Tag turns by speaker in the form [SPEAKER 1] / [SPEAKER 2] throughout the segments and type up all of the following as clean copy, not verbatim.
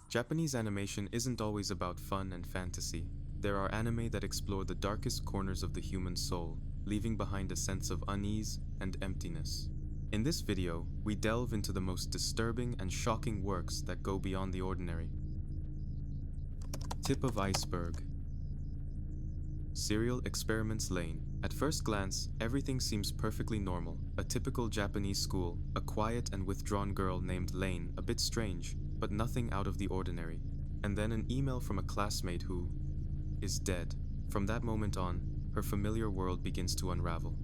[SPEAKER 1] Japanese animation isn't always about fun and fantasy. There are anime that explore the darkest corners of the human soul, leaving behind a sense of unease and emptiness. In this video, we delve into the most disturbing and shocking works that go beyond the ordinary. Tip of Iceberg. Serial Experiments Lain. At first glance, everything seems perfectly normal. A typical Japanese school, a quiet and withdrawn girl named Lain, a bit strange, but nothing out of the ordinary. And then an email from a classmate who is dead. From that moment on, her familiar world begins to unravel.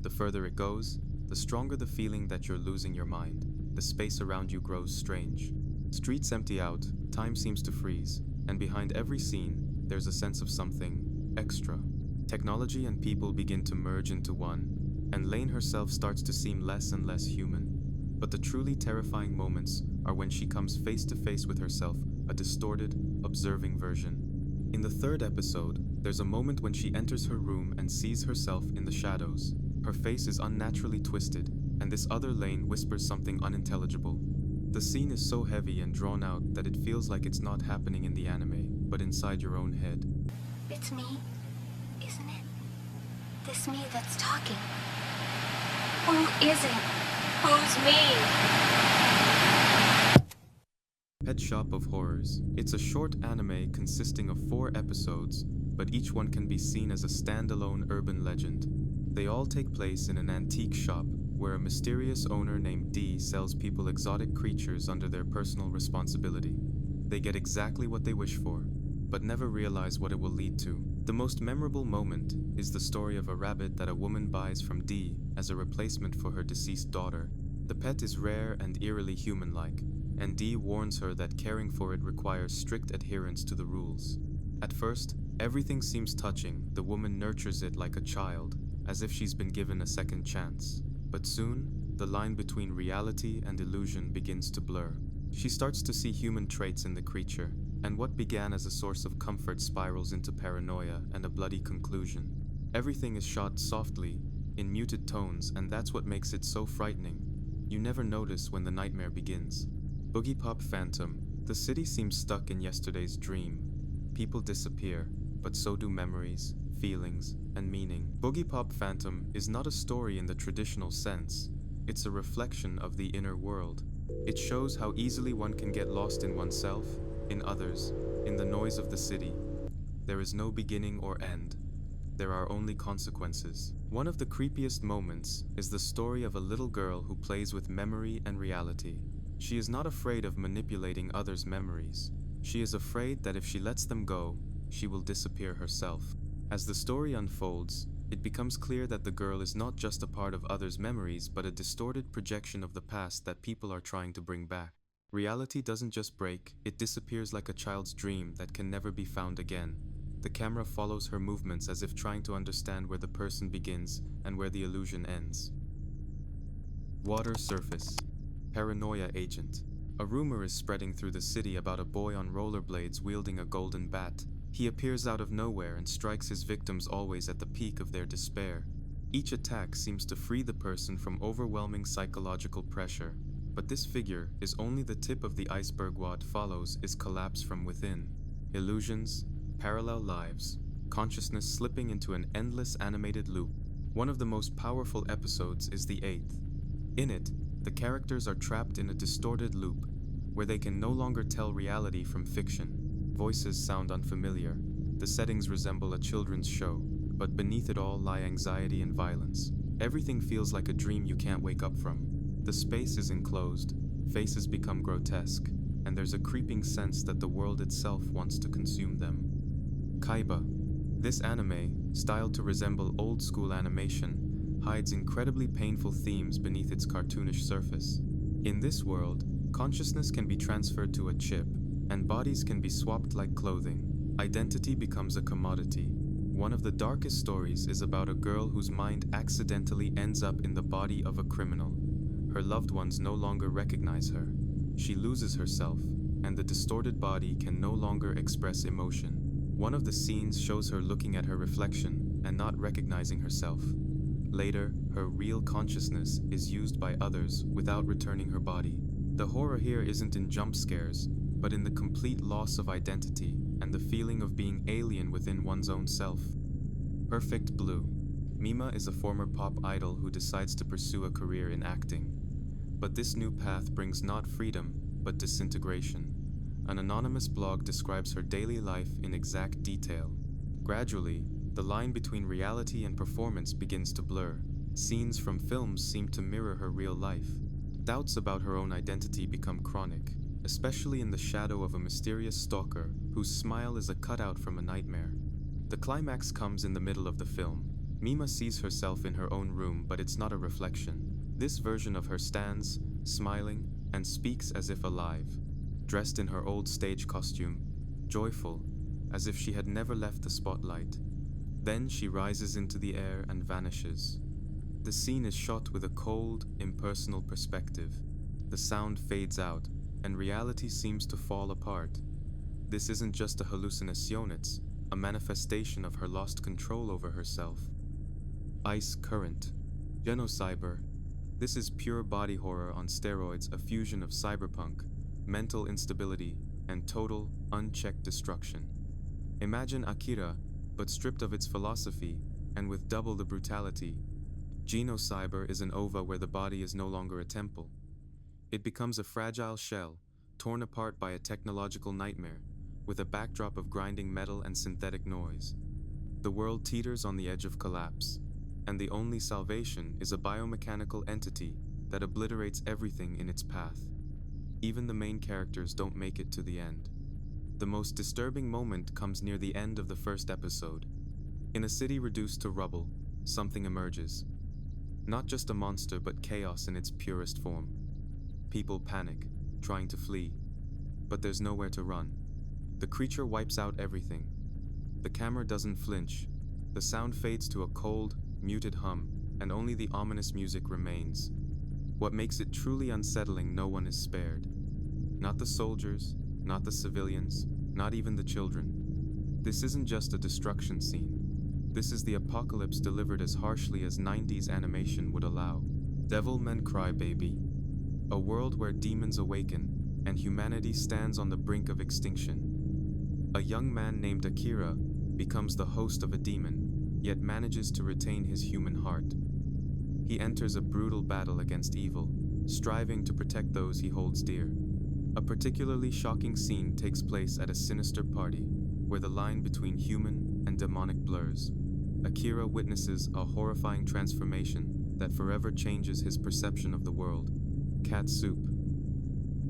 [SPEAKER 1] The further it goes, the stronger the feeling that you're losing your mind. The space around you grows strange. Streets empty out, time seems to freeze, and behind every scene, there's a sense of something extra. Technology and people begin to merge into one, and Lain herself starts to seem less and less human. But the truly terrifying moments are when she comes face to face with herself, a distorted, observing version. In the third episode, there's a moment when she enters her room and sees herself in the shadows. Her face is unnaturally twisted, and this other Lain whispers something unintelligible. The scene is so heavy and drawn out that it feels like it's not happening in the anime, but inside your own head.
[SPEAKER 2] It's me, isn't it? This me that's talking. Who is it? Who's me?
[SPEAKER 1] Pet Shop of Horrors. It's a short anime consisting of 4 episodes, but each one can be seen as a standalone urban legend. They all take place in an antique shop where a mysterious owner named D sells people exotic creatures under their personal responsibility. They get exactly what they wish for, but never realize what it will lead to. The most memorable moment is the story of a rabbit that a woman buys from D as a replacement for her deceased daughter. The pet is rare and eerily human-like, and D warns her that caring for it requires strict adherence to the rules. At first, everything seems touching. The woman nurtures it like a child, as if she's been given a second chance. But soon, the line between reality and illusion begins to blur. She starts to see human traits in the creature, and what began as a source of comfort spirals into paranoia and a bloody conclusion. Everything is shot softly, in muted tones, and that's what makes it so frightening. You never notice when the nightmare begins. Boogiepop Phantom. The city seems stuck in yesterday's dream. People disappear, but so do memories, feelings, and meaning. Boogiepop Phantom is not a story in the traditional sense. It's a reflection of the inner world. It shows how easily one can get lost in oneself, in others, in the noise of the city. There is no beginning or end. There are only consequences. One of the creepiest moments is the story of a little girl who plays with memory and reality. She is not afraid of manipulating others' memories. She is afraid that if she lets them go, she will disappear herself. As the story unfolds, it becomes clear that the girl is not just a part of others' memories, but a distorted projection of the past that people are trying to bring back. Reality doesn't just break, it disappears like a child's dream that can never be found again. The camera follows her movements as if trying to understand where the person begins and where the illusion ends. Water Surface. Paranoia Agent. A rumor is spreading through the city about a boy on rollerblades wielding a golden bat. He appears out of nowhere and strikes his victims always at the peak of their despair. Each attack seems to free the person from overwhelming psychological pressure, but this figure is only the tip of the iceberg. What follows is collapse from within. Illusions, parallel lives, consciousness slipping into an endless animated loop. One of the most powerful episodes is the 8th. In it, the characters are trapped in a distorted loop, where they can no longer tell reality from fiction. Voices sound unfamiliar. The settings resemble a children's show, but beneath it all lie anxiety and violence. Everything feels like a dream you can't wake up from. The space is enclosed, faces become grotesque, and there's a creeping sense that the world itself wants to consume them. KAIBA. This anime, styled to resemble old-school animation, hides incredibly painful themes beneath its cartoonish surface. In this world, consciousness can be transferred to a chip, and bodies can be swapped like clothing. Identity becomes a commodity. One of the darkest stories is about a girl whose mind accidentally ends up in the body of a criminal. Her loved ones no longer recognize her. She loses herself, and the distorted body can no longer express emotion. One of the scenes shows her looking at her reflection and not recognizing herself. Later, her real consciousness is used by others without returning her body. The horror here isn't in jump scares, but in the complete loss of identity and the feeling of being alien within one's own self. Perfect Blue. Mima is a former pop idol who decides to pursue a career in acting. But this new path brings not freedom, but disintegration. An anonymous blog describes her daily life in exact detail. Gradually, the line between reality and performance begins to blur. Scenes from films seem to mirror her real life. Doubts about her own identity become chronic, especially in the shadow of a mysterious stalker whose smile is a cutout from a nightmare. The climax comes in the middle of the film. Mima sees herself in her own room, but it's not a reflection. This version of her stands, smiling, and speaks as if alive, dressed in her old stage costume, joyful, as if she had never left the spotlight. Then she rises into the air and vanishes. The scene is shot with a cold, impersonal perspective. The sound fades out, and reality seems to fall apart. This isn't just a hallucination, it's a manifestation of her lost control over herself. Ice Current. Genocyber. This is pure body horror on steroids, a fusion of cyberpunk, mental instability, and total, unchecked destruction. Imagine Akira, but stripped of its philosophy, and with double the brutality. Genocyber is an ova where the body is no longer a temple. It becomes a fragile shell, torn apart by a technological nightmare, with a backdrop of grinding metal and synthetic noise. The world teeters on the edge of collapse, and the only salvation is a biomechanical entity that obliterates everything in its path. Even the main characters don't make it to the end. The most disturbing moment comes near the end of the first episode. In a city reduced to rubble, something emerges. Not just a monster, but chaos in its purest form. People panic, trying to flee, but there's nowhere to run. The creature wipes out everything. The camera doesn't flinch. The sound fades to a cold, muted hum, and only the ominous music remains. What makes it truly unsettling, no one is spared. Not the soldiers, not the civilians, not even the children. This isn't just a destruction scene. This is the apocalypse delivered as harshly as 90s animation would allow. Devilman Crybaby. A world where demons awaken, and humanity stands on the brink of extinction. A young man named Akira becomes the host of a demon, yet manages to retain his human heart. He enters a brutal battle against evil, striving to protect those he holds dear. A particularly shocking scene takes place at a sinister party, where the line between human and demonic blurs. Akira witnesses a horrifying transformation that forever changes his perception of the world. Cat Soup.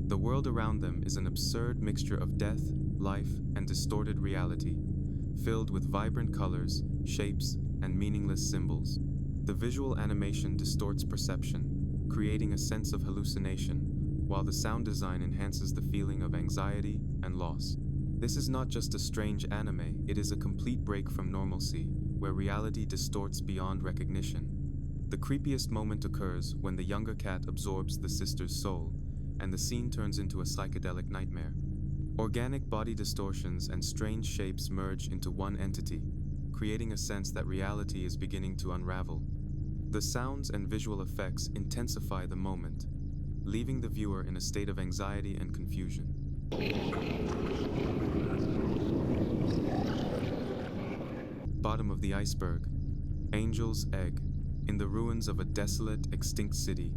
[SPEAKER 1] The world around them is an absurd mixture of death, life, and distorted reality, filled with vibrant colors, shapes, and meaningless symbols. The visual animation distorts perception, creating a sense of hallucination, while the sound design enhances the feeling of anxiety and loss. This is not just a strange anime, it is a complete break from normalcy, where reality distorts beyond recognition. The creepiest moment occurs when the younger cat absorbs the sister's soul, and the scene turns into a psychedelic nightmare. Organic body distortions and strange shapes merge into one entity, creating a sense that reality is beginning to unravel. The sounds and visual effects intensify the moment, leaving the viewer in a state of anxiety and confusion. Bottom of the Iceberg. Angel's Egg. In the ruins of a desolate, extinct city,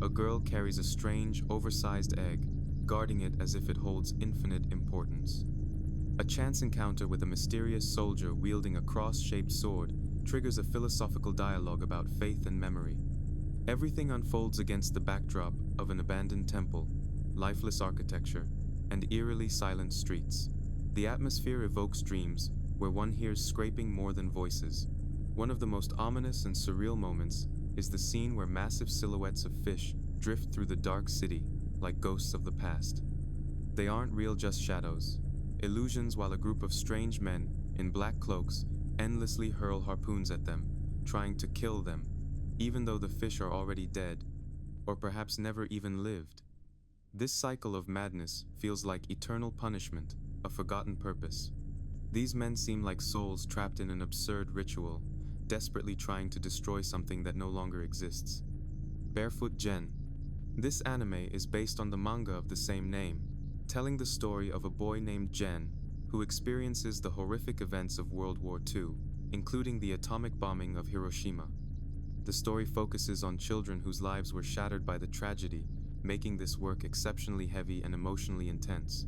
[SPEAKER 1] a girl carries a strange, oversized egg, guarding it as if it holds infinite importance. A chance encounter with a mysterious soldier wielding a cross-shaped sword triggers a philosophical dialogue about faith and memory. Everything unfolds against the backdrop of an abandoned temple, lifeless architecture, and eerily silent streets. The atmosphere evokes dreams, where one hears scraping more than voices. One of the most ominous and surreal moments is the scene where massive silhouettes of fish drift through the dark city like ghosts of the past. They aren't real, just shadows, illusions, while a group of strange men in black cloaks endlessly hurl harpoons at them, trying to kill them, even though the fish are already dead, or perhaps never even lived. This cycle of madness feels like eternal punishment, a forgotten purpose. These men seem like souls trapped in an absurd ritual, desperately trying to destroy something that no longer exists. Barefoot Gen. This anime is based on the manga of the same name, telling the story of a boy named Gen who experiences the horrific events of World War II, including the atomic bombing of Hiroshima. The story focuses on children whose lives were shattered by the tragedy, making this work exceptionally heavy and emotionally intense.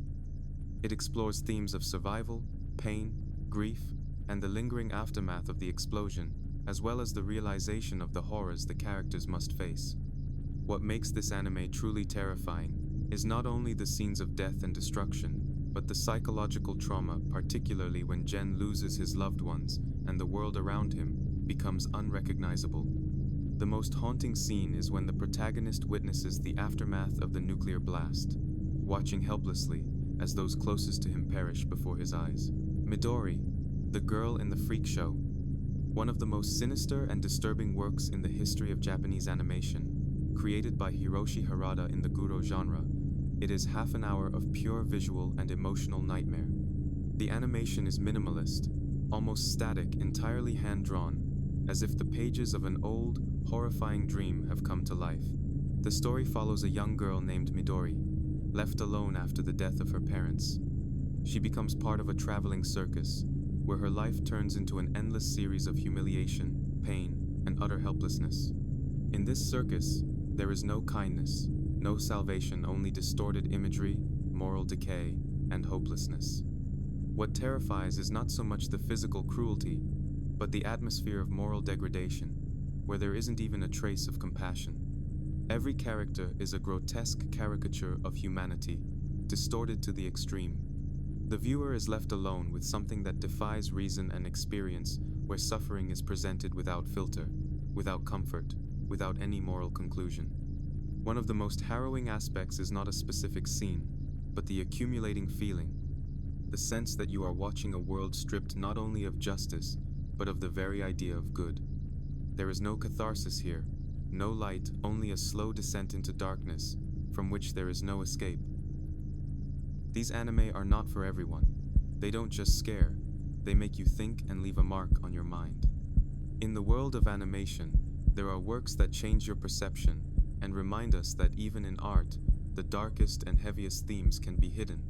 [SPEAKER 1] It explores themes of survival, pain, grief, and the lingering aftermath of the explosion, as well as the realization of the horrors the characters must face. What makes this anime truly terrifying is not only the scenes of death and destruction, but the psychological trauma, particularly when Gen loses his loved ones and the world around him becomes unrecognizable. The most haunting scene is when the protagonist witnesses the aftermath of the nuclear blast, watching helplessly as those closest to him perish before his eyes. Midori, the girl in the freak show, one of the most sinister and disturbing works in the history of Japanese animation. Created by Hiroshi Harada in the Guro genre, it is half an hour of pure visual and emotional nightmare. The animation is minimalist, almost static, entirely hand-drawn, as if the pages of an old, horrifying dream have come to life. The story follows a young girl named Midori, left alone after the death of her parents. She becomes part of a traveling circus, where her life turns into an endless series of humiliation, pain, and utter helplessness. In this circus, there is no kindness, no salvation, only distorted imagery, moral decay, and hopelessness. What terrifies is not so much the physical cruelty, but the atmosphere of moral degradation, where there isn't even a trace of compassion. Every character is a grotesque caricature of humanity, distorted to the extreme. The viewer is left alone with something that defies reason and experience, where suffering is presented without filter, without comfort, without any moral conclusion. One of the most harrowing aspects is not a specific scene, but the accumulating feeling, the sense that you are watching a world stripped not only of justice, but of the very idea of good. There is no catharsis here, no light, only a slow descent into darkness, from which there is no escape. These anime are not for everyone. They don't just scare, they make you think and leave a mark on your mind. In the world of animation, there are works that change your perception and remind us that even in art, the darkest and heaviest themes can be hidden.